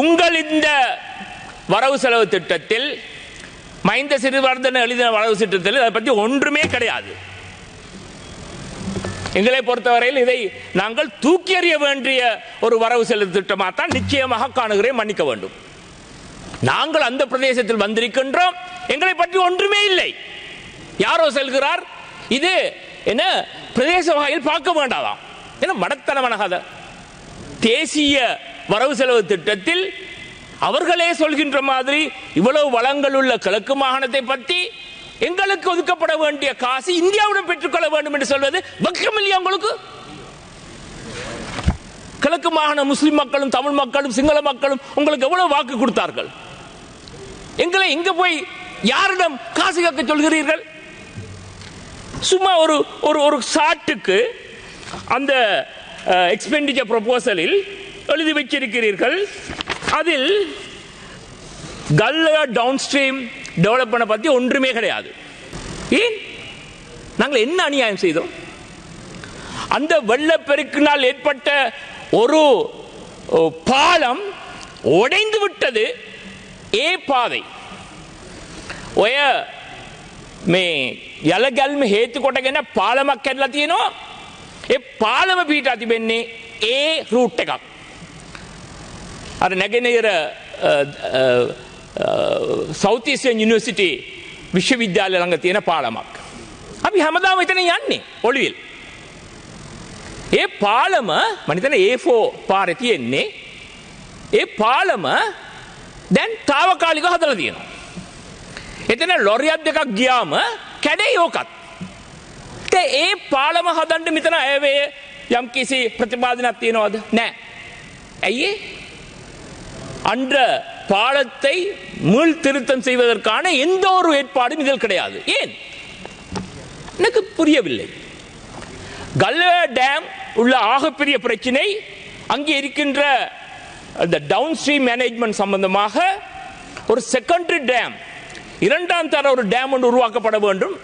உங்கள் இந்த வரவு செலவு திட்டத்தில், மஹிந்த சிறிவர்தன எழுதின வரவு திட்டத்தில் அதை பற்றி ஒன்றுமே கிடையாது. எங்களை பொறுத்தவரையில் இதை நாங்கள் தூக்கி எறிய வேண்டிய ஒரு வரவு செலவு திட்டமாக தான் நிச்சயமாக காணுகிறேன். மன்னிக்க வேண்டும். நாங்கள் அந்த பிரதேசத்தில் வந்திருக்கின்றோம், எங்களை பற்றி ஒன்றுமே இல்லை. யாரோ செல்கிறார், இது என்ன பிரதேச வகையில் பார்க்க வேண்டாம், என்ன மடத்தனமான கதை. தேசிய வரவு செலவு திட்டத்தில் அவர்களே சொல்கின்ற மாதிரி இவ்வளவு வளங்கள் உள்ள கிழக்கு மாகாணத்தை பற்றி எங்களுக்கு ஒதுக்கப்பட வேண்டிய காசு இந்தியாவுடன் பெற்றுக்கொள்ள வேண்டும் என்று சொல்வது வெட்கம் இல்லையா உங்களுக்கு? கிழக்கு மாகாண முஸ்லிம் மக்களும் தமிழ் மக்களும் சிங்கள மக்களும் உங்களுக்கு எவ்வளவு வாக்கு கொடுத்தார்கள்? எங்களை எங்க போய் யாரிடம் காசு கேட்க சொல்கிறீர்கள்? சும்மா ஒரு ஒரு சாட்டுக்கு அந்த எக்ஸ்பெண்டிச்சர் ப்ரொபோசலில் எழுதி வச்சிருக்கிறீர்கள். அதில் கல்ல டவுன் ஸ்ட்ரீம் டெவலப் பண்ண பற்றி ஒன்றுமே கிடையாது. ஏன்? நாங்கள் என்ன அநியாயம் செய்தோம்? அந்த வெள்ளப்பெருக்கினால் ஏற்பட்ட ஒரு பாலம் உடைந்து விட்டது. ஏ பாதை ඔය මේ යලගල්ම හේතු කොටගෙන පාලමක් කැඩලා තියෙනවා. ඒ පාලම පිටා තිබෙන්නේ ඒ රූට් එකක්. අර නැගෙනහිර සවුත් ඊස්ටර්න් යුනිවර්සිටි විශ්වවිද්‍යාලය ළඟ තියෙන පාලමක්. අපි හැමදාම එතන යන්නේ ඔලිවිල්. ඒ පාලම මම හිතන්නේ A4 පාරේ තියෙන්නේ. ඒ පාලම දැන් తాවකාලිකව හදලා තියෙනවා. එතන ලොරියක් දෙකක් ගියාම කැඩේ ඕකත්. ඒ පාලම හදන්න මෙතන අයවේ යම් කිසි ප්‍රතිපාදනයක් තියනවද? නැහැ. ඇයි? அந்த பாலத்தை மீள் திருத்தம் செய்வதற்கான எந்த ஒரு ஏற்பாடும் இதில் கிடையாது. ஏன்? எனக்கு புரியவில்லை. கல்வே டேம் உள்ள ஆகப்பெரிய பிரச்சனை அங்கே இருக்கின்ற அந்த டவுன் ஸ்ட்ரீம் மேனேஜ்மெண்ட் சம்பந்தமாக ஒரு செகண்டரி டேம், இரண்டாம் தர ஒரு டேம் ஒன்று உருவாக்கப்பட வேண்டும்.